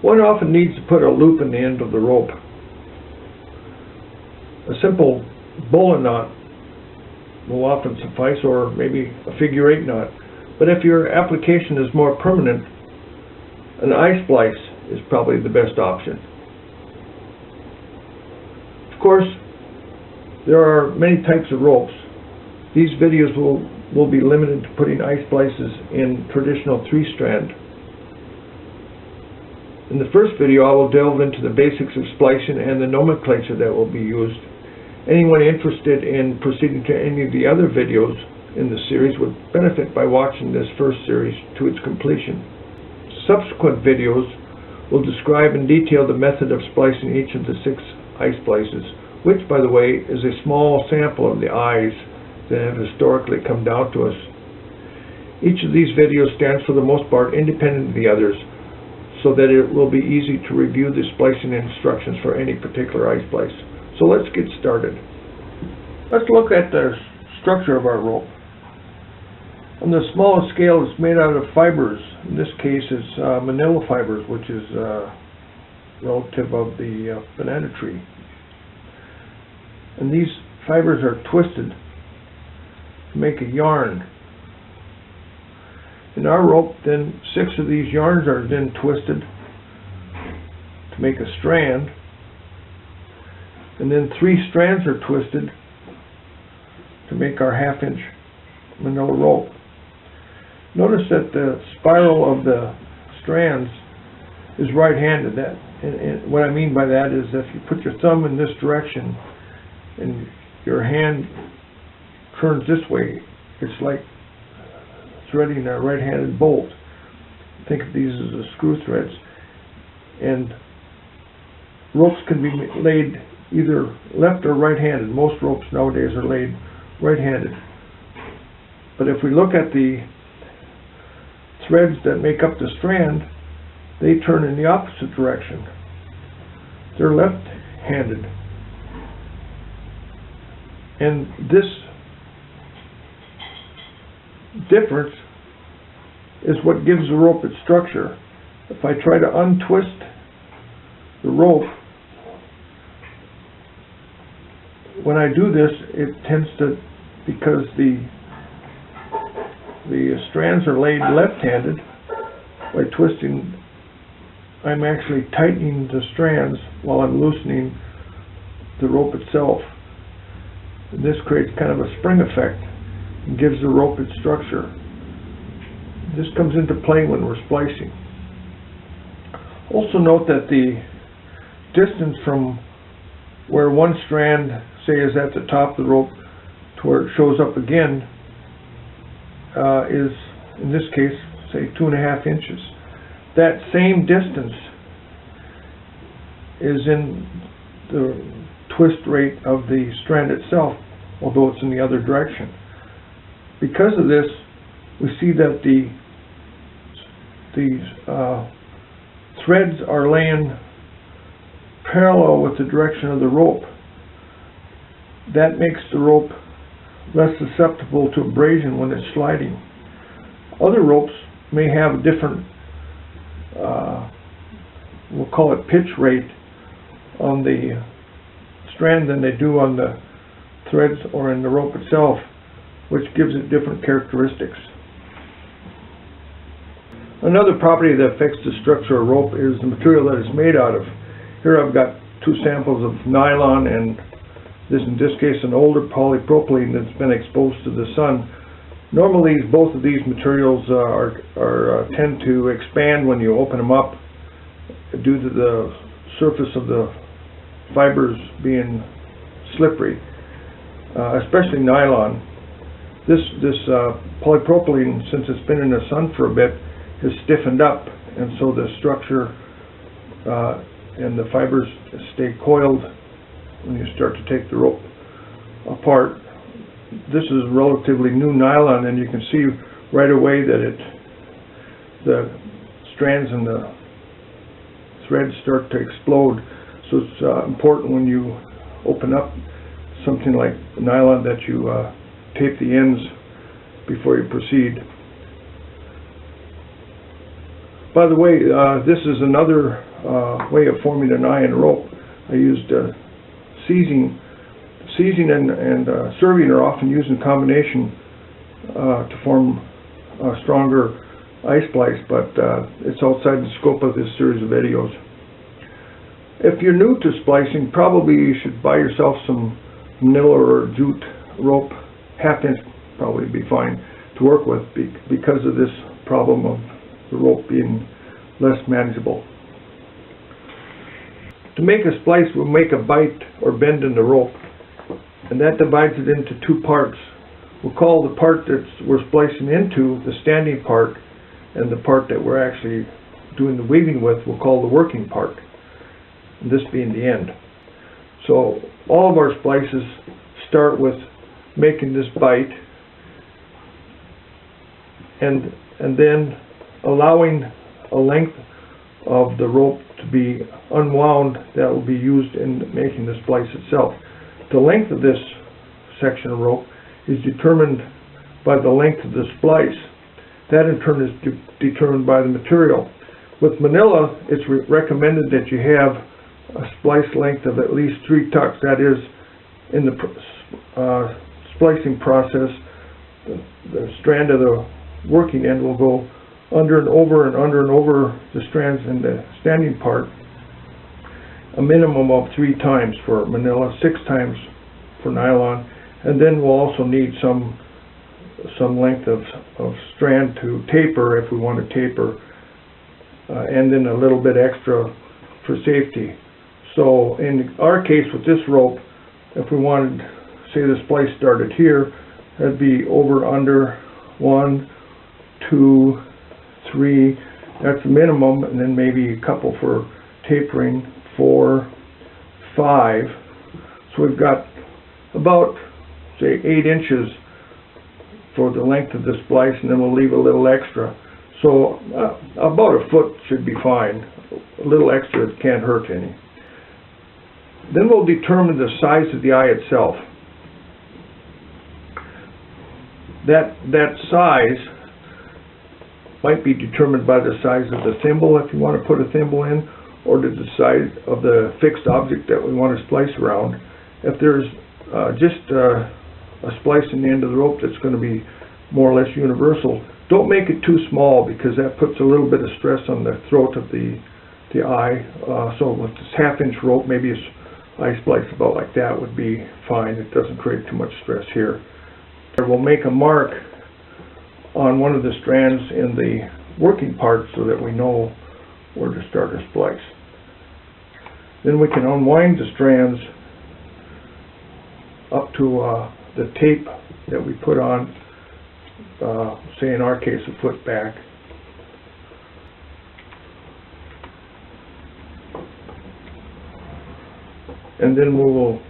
One often needs to put a loop in the end of the rope. A simple bowline knot will often suffice, or maybe a figure-8 knot. But if your application is more permanent, an I-splice is probably the best option. Of course, there are many types of ropes. These videos will be limited to putting I-splices in traditional 3-strand. In the first video, I will delve into the basics of splicing and the nomenclature that will be used. Anyone interested in proceeding to any of the other videos in the series would benefit by watching this first series to its completion. Subsequent videos will describe in detail the method of splicing each of the 6 I-splices, which, by the way, is a small sample of the I's that have historically come down to us. Each of these videos stands for the most part independent of the others, so that it will be easy to review the splicing instructions for any particular I-splice. So let's get started. Let's look at the structure of our rope. On the smallest scale, it's made out of fibers. In this case, it's manila fibers, which is relative of the banana tree. And these fibers are twisted to make a yarn. In our rope, then 6 of these yarns are then twisted to make a strand, and then 3 strands are twisted to make our 1/2-inch manila rope. Notice that the spiral of the strands is right-handed. And what I mean by that is if you put your thumb in this direction and your hand turns this way, it's like threading a right-handed bolt. Think of these as the screw threads. And ropes can be laid either left or right-handed. Most ropes nowadays are laid right-handed. But if we look at the threads that make up the strand, they turn in the opposite direction. They're left-handed. And this difference is what gives the rope its structure. If I try to untwist the rope, when I do this, it tends to, because the strands are laid left-handed, by twisting, I'm actually tightening the strands while I'm loosening the rope itself. And this creates kind of a spring effect and gives the rope its structure. This comes into play when we're splicing. Also note that the distance from where one strand, say, is at the top of the rope to where it shows up again is, in this case, say 2.5 inches. That same distance is in the twist rate of the strand itself, although it's in the other direction. Because of this, we see that the threads are laying parallel with the direction of the rope. That makes the rope less susceptible to abrasion when it's sliding. Other ropes may have a different, we'll call it pitch rate, on the strand than they do on the threads or in the rope itself, which gives it different characteristics. Another property that affects the structure of rope is the material that it's made out of. Here I've got 2 samples of nylon and in this case an older polypropylene that's been exposed to the sun. Normally both of these materials tend to expand when you open them up due to the surface of the fibers being slippery, especially nylon. This polypropylene, since it's been in the sun for a bit, has stiffened up, and so the structure and the fibers stay coiled when you start to take the rope apart. This is relatively new nylon, and you can see right away that the strands and the threads start to explode. So it's important when you open up something like nylon that you tape the ends before you proceed. By the way, this is another way of forming an eye in rope. I used seizing and serving are often used in combination to form a stronger eye splice, but it's outside the scope of this series of videos. If you're new to splicing, probably you should buy yourself some manila or jute rope. Half-inch probably be fine to work with because of this problem of the rope being less manageable. To make a splice, we'll make a bite or bend in the rope, and that divides it into two parts. We'll call the part that we're splicing into the standing part, and the part that we're actually doing the weaving with we'll call the working part, and this being the end. So all of our splices start with making this bite and then allowing a length of the rope to be unwound that will be used in making the splice itself. The length of this section of rope is determined by the length of the splice. That in turn is determined by the material. With manila, it's recommended that you have a splice length of at least 3 tucks. That is, in the splicing process, the strand of the working end will go under and over the strands in the standing part, a minimum of 3 times for manila, 6 times for nylon, and then we'll also need some length of strand to taper if we want to taper, and then a little bit extra for safety. So in our case with this rope, if we wanted, say the splice started here, that'd be over, under, 1, 2, 3, that's the minimum, and then maybe a couple for tapering, 4, 5. So we've got about, say, 8 inches for the length of the splice, and then we'll leave a little extra. So about a foot should be fine. A little extra can't hurt any. Then we'll determine the size of the eye itself. That size might be determined by the size of the thimble, if you want to put a thimble in, or the size of the fixed object that we want to splice around. If there's just a splice in the end of the rope that's going to be more or less universal, don't make it too small, because that puts a little bit of stress on the throat of the eye. So with this half-inch rope, maybe a eye splice about like that would be fine. It doesn't create too much stress here. We'll make a mark on one of the strands in the working part so that we know where to start our splice. Then we can unwind the strands up to the tape that we put on, say in our case a foot back. And then we will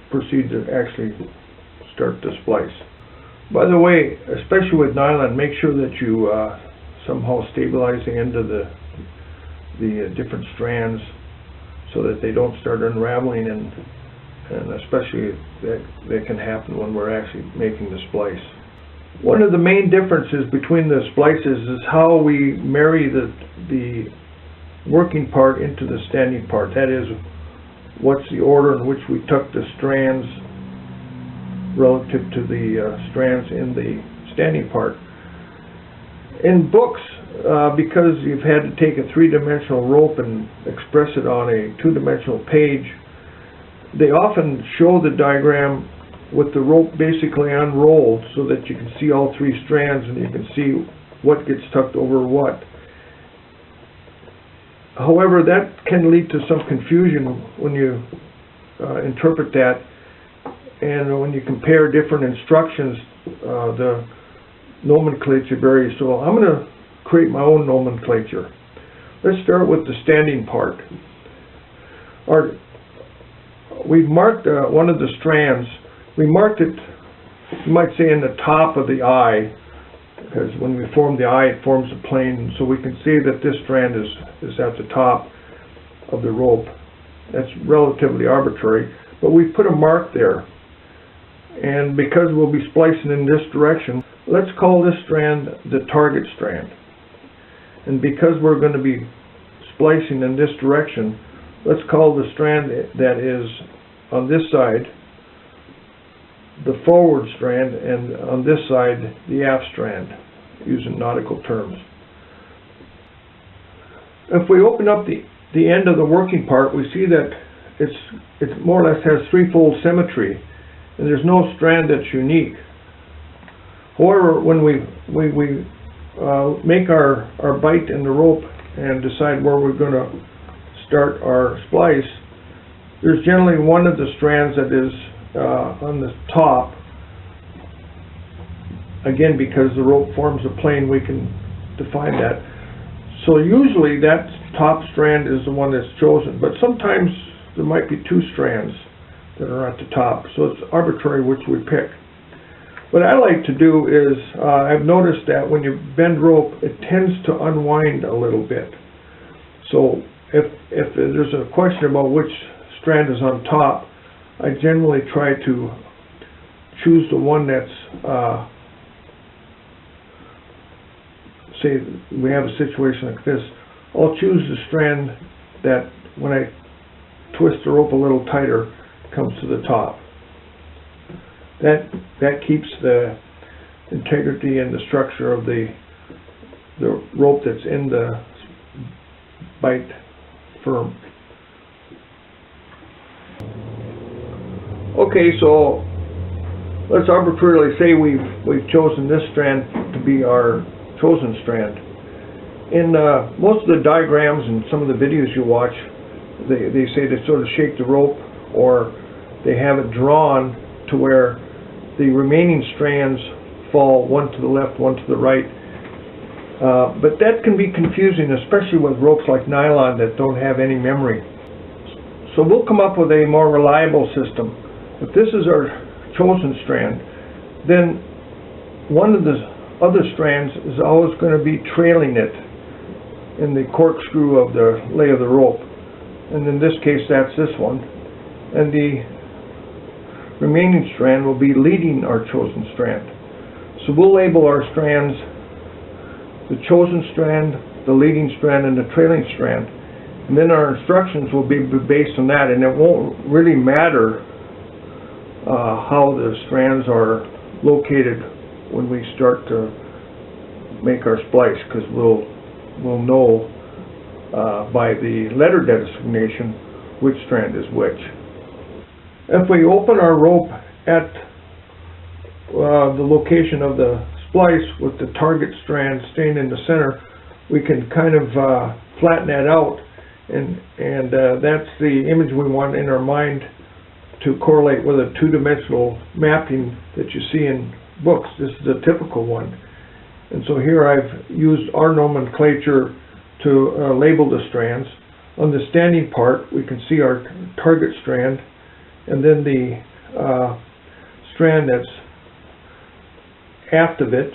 proceed to actually start the splice. By the way, especially with nylon, make sure that you somehow stabilize the end of the different strands so that they don't start unraveling, and especially that can happen when we're actually making the splice. One of the main differences between the splices is how we marry the working part into the standing part. That is, what's the order in which we tuck the strands relative to the strands in the standing part. In books, because you've had to take a 3-dimensional rope and express it on a 2-dimensional page, they often show the diagram with the rope basically unrolled so that you can see all 3 strands and you can see what gets tucked over what. However, that can lead to some confusion when you interpret that. And when you compare different instructions, the nomenclature varies. So I'm going to create my own nomenclature. Let's start with the standing part. We've marked one of the strands. We marked it, you might say, in the top of the eye, because when we form the eye, it forms a plane. So we can see that this strand is at the top of the rope. That's relatively arbitrary, but we put a mark there. And because we'll be splicing in this direction, let's call this strand the target strand. And because we're going to be splicing in this direction, let's call the strand that is on this side the forward strand, and on this side the aft strand, using nautical terms. If we open up the end of the working part, we see that it more or less has threefold symmetry, and there's no strand that's unique. However, when we make our bite in the rope and decide where we're going to start our splice, there's generally one of the strands that is on the top. Again, because the rope forms a plane, we can define that. So usually that top strand is the one that's chosen, but sometimes there might be two strands that are at the top, so it's arbitrary which we pick. What I like to do is, I've noticed that when you bend rope, it tends to unwind a little bit. So if there's a question about which strand is on top, I generally try to choose the one that's, say we have a situation like this, I'll choose the strand that when I twist the rope a little tighter comes to the top. That keeps the integrity and the structure of the rope that's in the bite firm. Okay, so let's arbitrarily say we've chosen this strand to be our chosen strand. In most of the diagrams and some of the videos you watch, they say to sort of shake the rope, or they have it drawn to where the remaining strands fall one to the left, one to the right. But that can be confusing, especially with ropes like nylon that don't have any memory. So we'll come up with a more reliable system. If this is our chosen strand, then one of the other strands is always going to be trailing it in the corkscrew of the lay of the rope. And in this case, that's this one. And the remaining strand will be leading our chosen strand. So we'll label our strands the chosen strand, the leading strand, and the trailing strand. And then our instructions will be based on that, and it won't really matter how the strands are located when we start to make our splice, because we'll know by the letter designation which strand is which. If we open our rope at the location of the splice with the target strand staying in the center, we can kind of flatten that out, and that's the image we want in our mind to correlate with a two-dimensional mapping that you see in books. This is a typical one. And so here I've used our nomenclature to label the strands. On the standing part, we can see our target strand, and then the strand that's aft of it,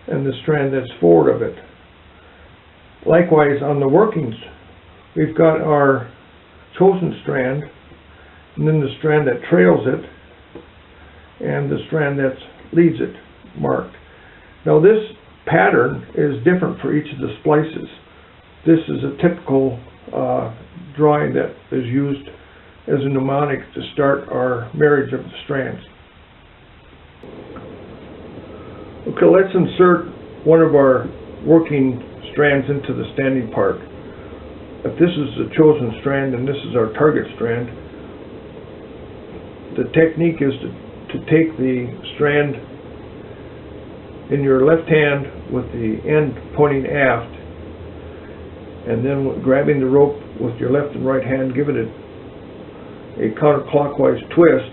and the strand that's forward of it. Likewise, on the workings, we've got our chosen strand, and then the strand that trails it, and the strand that leads it, marked. Now this pattern is different for each of the splices. This is a typical drawing that is used as a mnemonic to start our marriage of the strands. Okay, let's insert one of our working strands into the standing part. If this is the chosen strand and this is our target strand, the technique is to take the strand in your left hand with the end pointing aft, and then grabbing the rope with your left and right hand, give it a counterclockwise twist,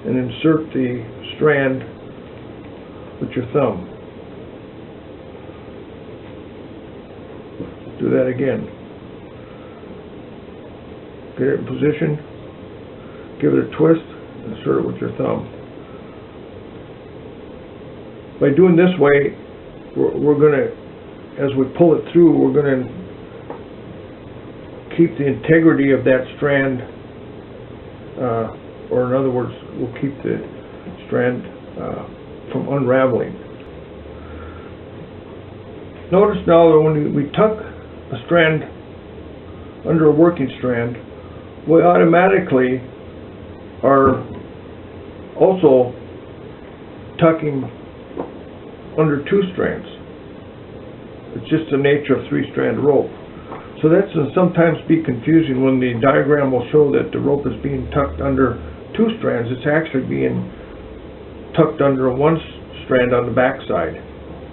and insert the strand with your thumb. Do that again. Get it in position, give it a twist, insert it with your thumb. By doing this way, we're going to, as we pull it through, we're going to keep the integrity of that strand, or in other words, we'll keep the strand from unraveling. Notice now that when we tuck a strand under a working strand, we automatically are also tucking under two strands. It's just the nature of three-strand rope. So that can sometimes be confusing when the diagram will show that the rope is being tucked under two strands. It's actually being tucked under one strand on the back side,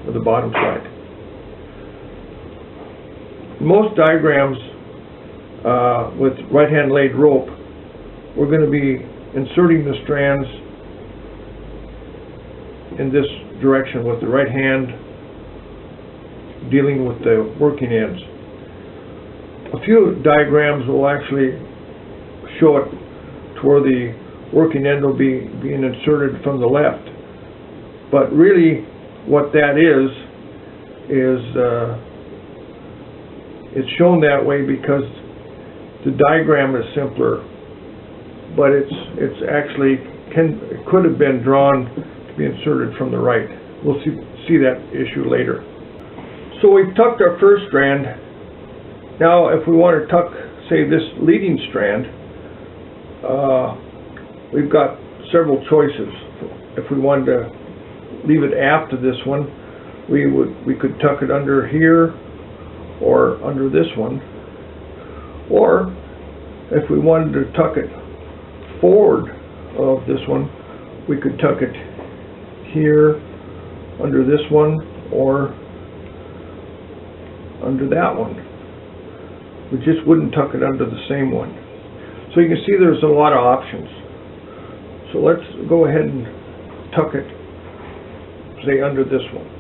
or the bottom side. Most diagrams with right-hand laid rope, we're going to be inserting the strands in this direction with the right hand dealing with the working ends. A few diagrams will actually show it to where the working end will be being inserted from the left. But really what that is it's shown that way because the diagram is simpler, but it's actually it could have been drawn to be inserted from the right. We'll see that issue later. So we've tucked our first strand. Now if we want to tuck, say, this leading strand, we've got several choices. If we wanted to leave it aft of this one, we could tuck it under here or under this one, or if we wanted to tuck it forward of this one, we could tuck it here under this one or under that one. We just wouldn't tuck it under the same one. So you can see there's a lot of options. So let's go ahead and tuck it, say, under this one.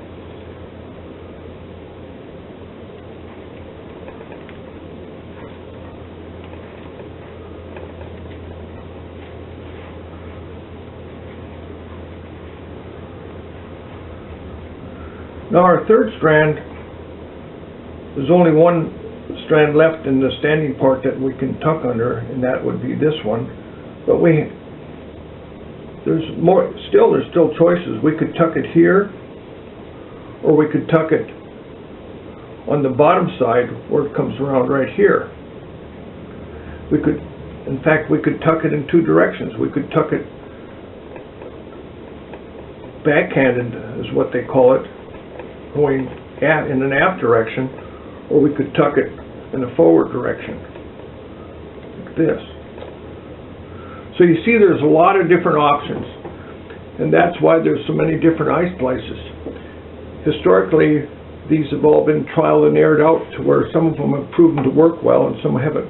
Now our third strand, there's only one strand left in the standing part that we can tuck under, and that would be this one. But there's still choices. We could tuck it here, or we could tuck it on the bottom side where it comes around right here. In fact, we could tuck it in two directions. We could tuck it backhanded, is what they call it, going in an aft direction, or we could tuck it in a forward direction, like this. So you see there's a lot of different options, and that's why there's so many different eye splices. Historically, these have all been trial and errored out to where some of them have proven to work well and some haven't.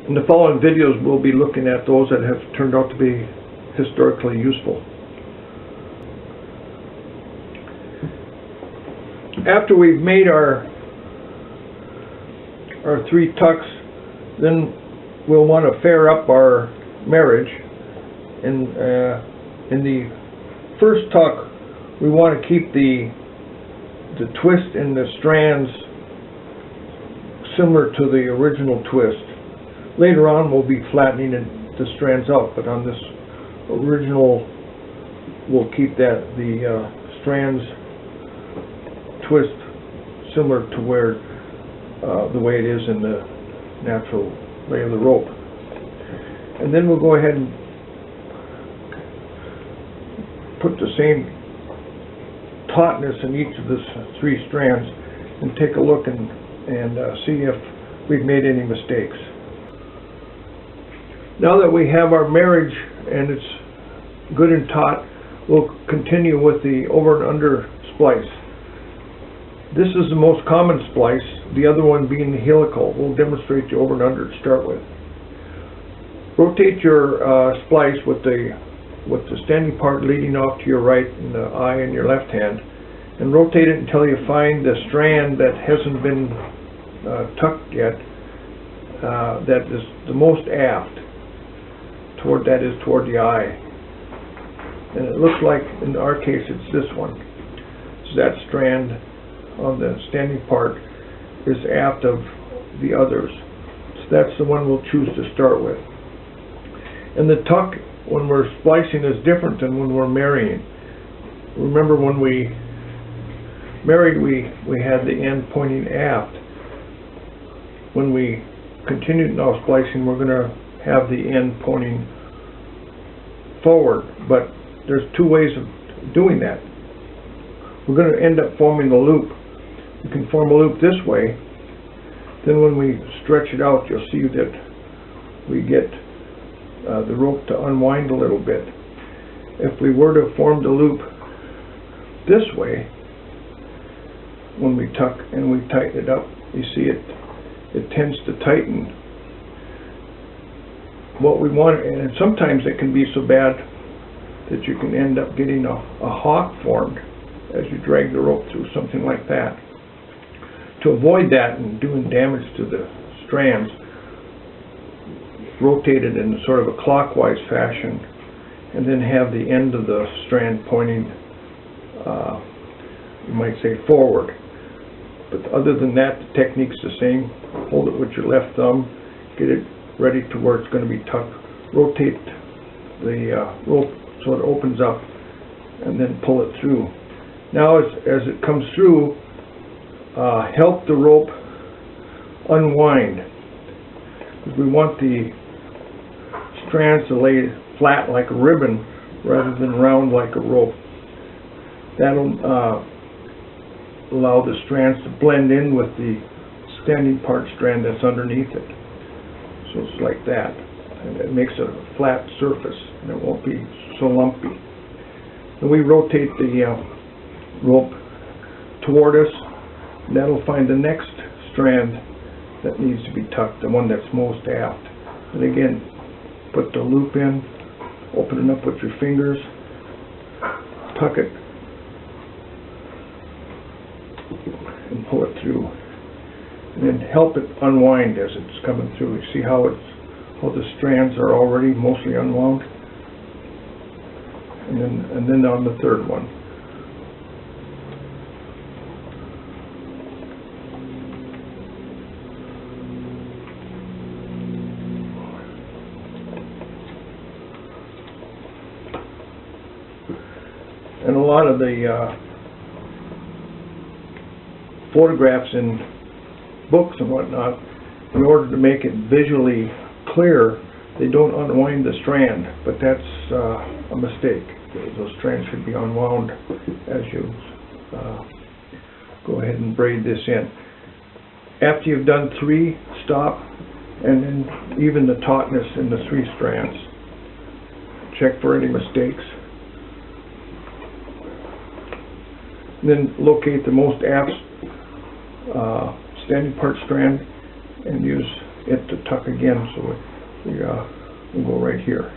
In the following videos we'll be looking at those that have turned out to be historically useful. After we've made our three tucks, then we'll want to fair up our marriage. In the first tuck, we want to keep the twist in the strands similar to the original twist. Later on we'll be flattening the strands out, but on this original we'll keep the strands twist similar to where the way it is in the natural lay of the rope. And then we'll go ahead and put the same tautness in each of the three strands and take a look and see if we've made any mistakes. Now that we have our marriage and it's good and taut, we'll continue with the over and under splice. This is the most common splice, the other one being the helical. We'll demonstrate the over and under to start with. Rotate your splice with the standing part leading off to your right and the eye in your left hand, and rotate it until you find the strand that hasn't been tucked yet, that is the most aft, toward the eye. And it looks like in our case it's this one. So that strand on the standing part is aft of the others. So that's the one we'll choose to start with. And the tuck when we're splicing is different than when we're marrying. Remember, when we married, we had the end pointing aft. When we continue now splicing, we're going to have the end pointing forward, but there's two ways of doing that. We're going to end up forming the loop. We can form a loop this way, then when we stretch it out, you'll see that we get the rope to unwind a little bit. If we were to form the loop this way, when we tuck and we tighten it up, you see it tends to tighten. What we want, and sometimes it can be so bad that you can end up getting a hawk formed as you drag the rope through, something like that. To avoid that and doing damage to the strands, rotate it in sort of a clockwise fashion, and then have the end of the strand pointing, you might say, forward. But other than that, the technique's the same. Hold it with your left thumb, get it ready to where it's going to be tucked. Rotate the rope so it opens up, and then pull it through. Now as it comes through, help the rope unwind. We want the strands to lay flat like a ribbon rather than round like a rope. That'll allow the strands to blend in with the standing part strand that's underneath it. So it's like that, and it makes a flat surface and it won't be so lumpy. And we rotate the rope toward us, and that'll find the next strand that needs to be tucked, the one that's most aft. And again, put the loop in, open it up with your fingers, tuck it, and pull it through. And then help it unwind as it's coming through. You see how the strands are already mostly unwound? And then on the third one. And a lot of the photographs in books and whatnot, in order to make it visually clear, they don't unwind the strand, but that's a mistake. Those strands should be unwound as you go ahead and braid this in. After you've done 3, stop, and then even the tautness in the 3 strands. Check for any mistakes. And then locate the most aft standing part strand and use it to tuck again, so we'll go right here.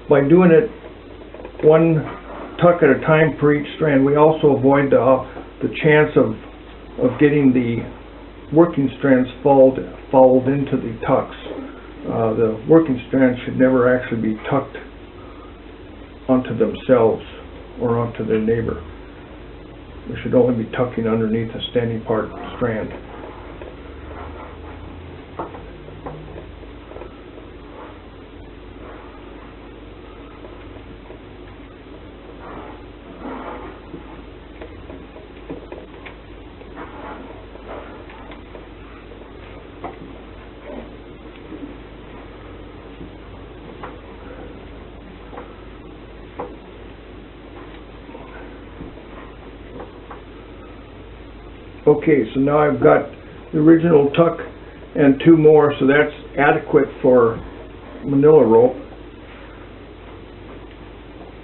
By doing it one tuck at a time for each strand, we also avoid the chance of getting the working strands fouled into the tucks. The working strands should never actually be tucked onto themselves or onto their neighbor. They should only be tucking underneath a standing part strand. Okay, so now I've got the original tuck and 2 more, so that's adequate for manila rope.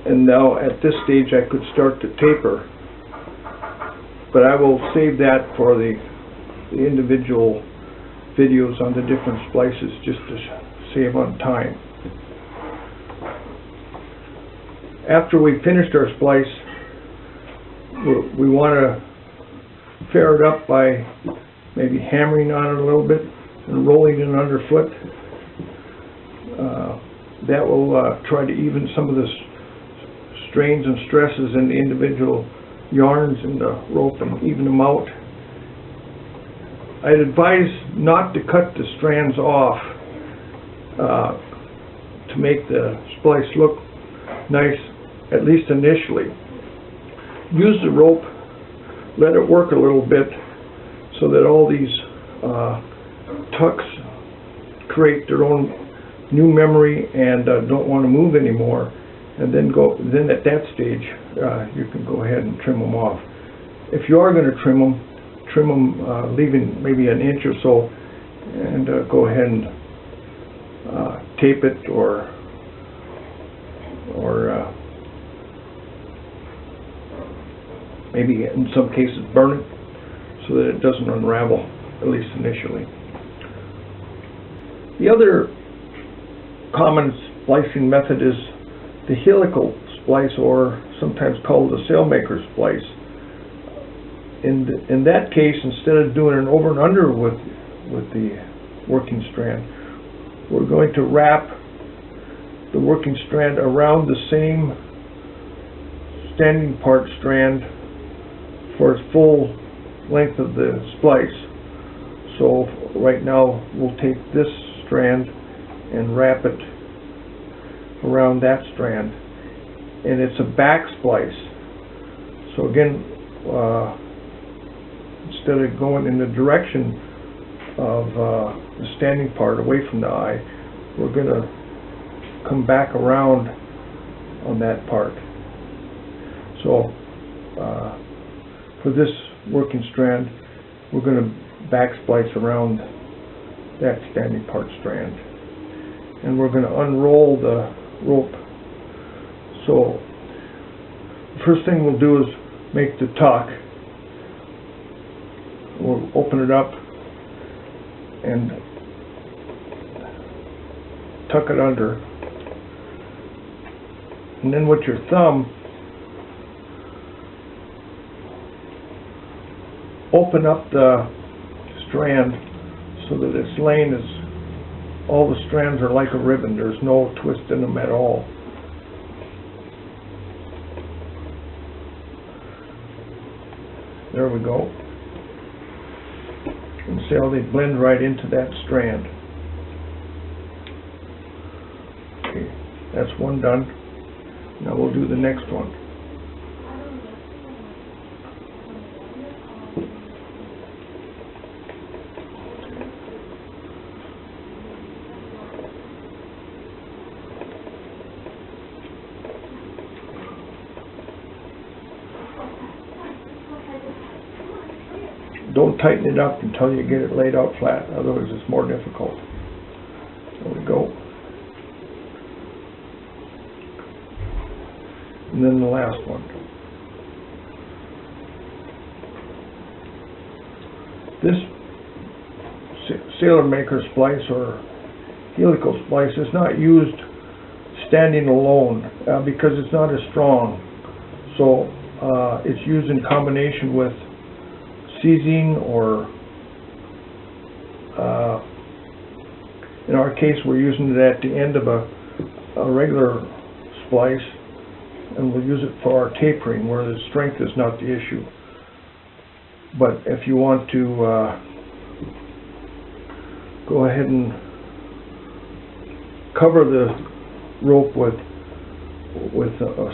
And now at this stage I could start to taper, but I will save that for the individual videos on the different splices, just to save on time. After we've finished our splice, we want to fair it up by maybe hammering on it a little bit and rolling it underfoot. That will try to even some of the strains and stresses in the individual yarns in the rope and even them out. I'd advise not to cut the strands off to make the splice look nice, at least initially. Use the rope, let it work a little bit so that all these tucks create their own new memory and don't want to move anymore, and then at that stage you can go ahead and trim them off. If you are going to trim them leaving maybe an inch or so, and go ahead and tape it or maybe in some cases burn it so that it doesn't unravel, at least initially. The other common splicing method is the helical splice, or sometimes called the sailmaker splice. In that case, instead of doing an over and under with the working strand, we're going to wrap the working strand around the same standing part strand for its full length of the splice. So right now we'll take this strand and wrap it around that strand, and it's a back splice. So again, instead of going in the direction of the standing part away from the eye, we're going to come back around on that part. So for this working strand, we're going to back splice around that standing part strand, and we're going to unroll the rope. So the first thing we'll do is make the tuck. We'll open it up and tuck it under, and then with your thumb open up the strand so that it's laying as all the strands are like a ribbon. There's no twist in them at all. There we go. And see how they blend right into that strand. Okay, that's one done. Now we'll do the next one. Don't tighten it up until you get it laid out flat, otherwise it's more difficult. There we go. And then the last one. This sailor maker splice or helical splice is not used standing alone because it's not as strong. So it's used in combination with seizing, or in our case we're using it at the end of a regular splice, and we'll use it for our tapering where the strength is not the issue. But if you want to go ahead and cover the rope with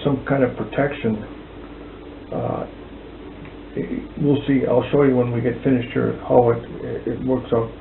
some kind of protection, we'll see. I'll show you when we get finished here how it works out.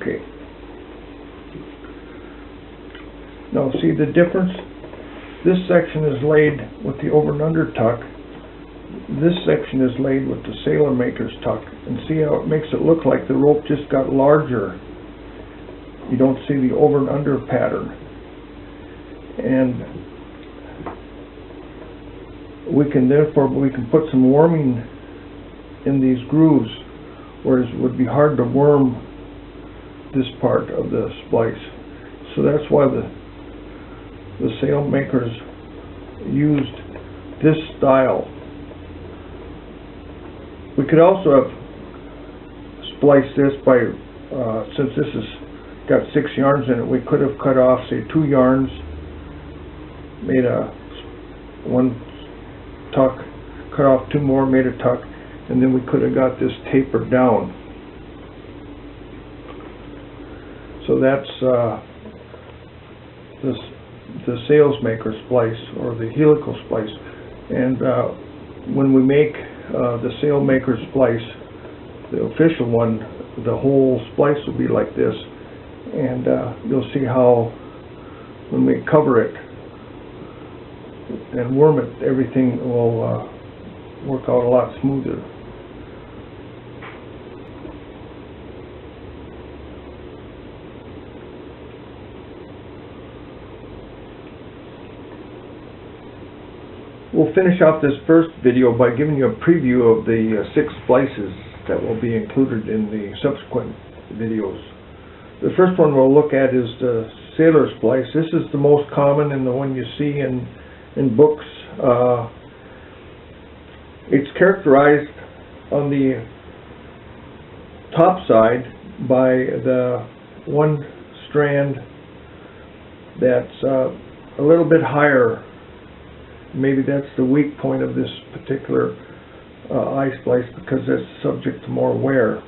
Okay. Now see the difference? This section is laid with the over and under tuck. This section is laid with the sailor maker's tuck. And see how it makes it look like the rope just got larger you don't see the over and under pattern. And we can put some worming in these grooves, whereas it would be hard to worm this part of the splice. So that's why the sail makers used this style. We could also have spliced this by, since this has got 6 yarns in it, we could have cut off, say, 2 yarns, made one tuck, cut off 2 more, made a tuck, and then we could have got this tapered down. So that's the sailmaker splice, or the helical splice. And when we make the sailmaker splice, the official one, the whole splice will be like this. And you'll see how when we cover it and worm it, everything will work out a lot smoother. We'll finish off this first video by giving you a preview of the 6 splices that will be included in the subsequent videos. The first one we'll look at is the sailor splice. This is the most common and the one you see in books. It's characterized on the top side by the one strand that's a little bit higher. Maybe that's the weak point of this particular eye splice, because it's subject to more wear.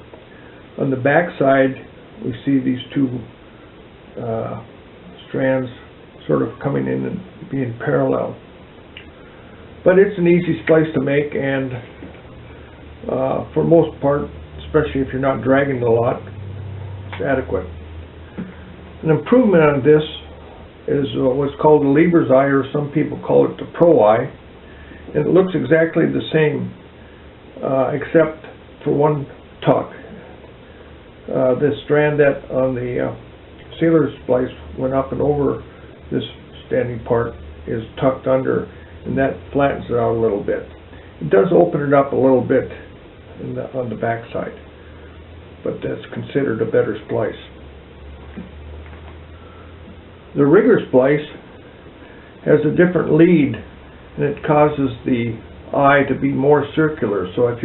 On the back side, we see these 2 strands sort of coming in and being parallel. But it's an easy splice to make, and for most part, especially if you're not dragging a lot, it's adequate. An improvement on this is what's called the Lieber's eye, or some people call it the Pro eye, and it looks exactly the same except for one tuck. This strand that on the sailor splice went up and over this standing part is tucked under, and that flattens it out a little bit. It does open it up a little bit on the back side, but that's considered a better splice. The rigger splice has a different lead, and it causes the eye to be more circular. So if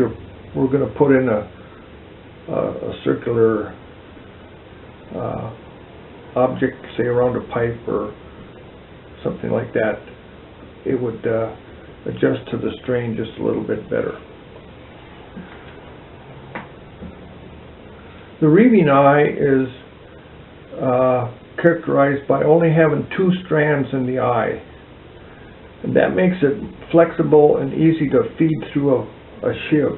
we're going to put in a circular object, say around a pipe or something like that, it would adjust to the strain just a little bit better. The reeving eye is characterized by only having 2 strands in the eye, and that makes it flexible and easy to feed through a sheave.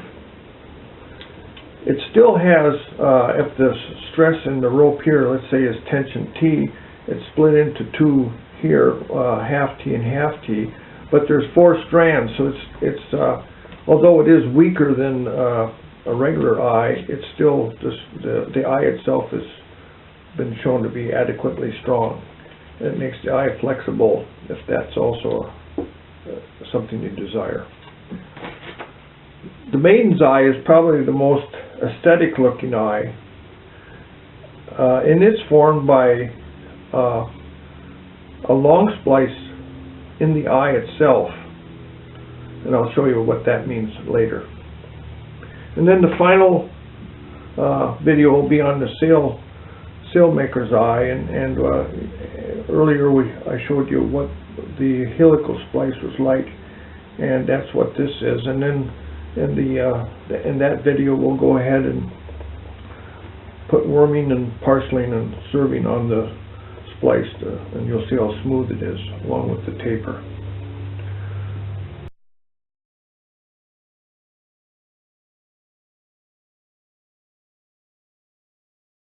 It still has, if the stress in the rope here, let's say, is tension T, it's split into 2 here, half T and half T, but there's 4 strands, so it's although it is weaker than a regular eye, it's still the eye itself has been shown to be adequately strong. And it makes the eye flexible if that's also something you desire. The maiden's eye is probably the most aesthetic looking eye, and it's formed by a long splice in the eye itself, and I'll show you what that means later. And then the final video will be on the sailmaker's eye, and earlier I showed you what the helical splice was like, and that's what this is. And then in that video we'll go ahead and put worming and parceling and serving on the splice, and you'll see how smooth it is along with the taper.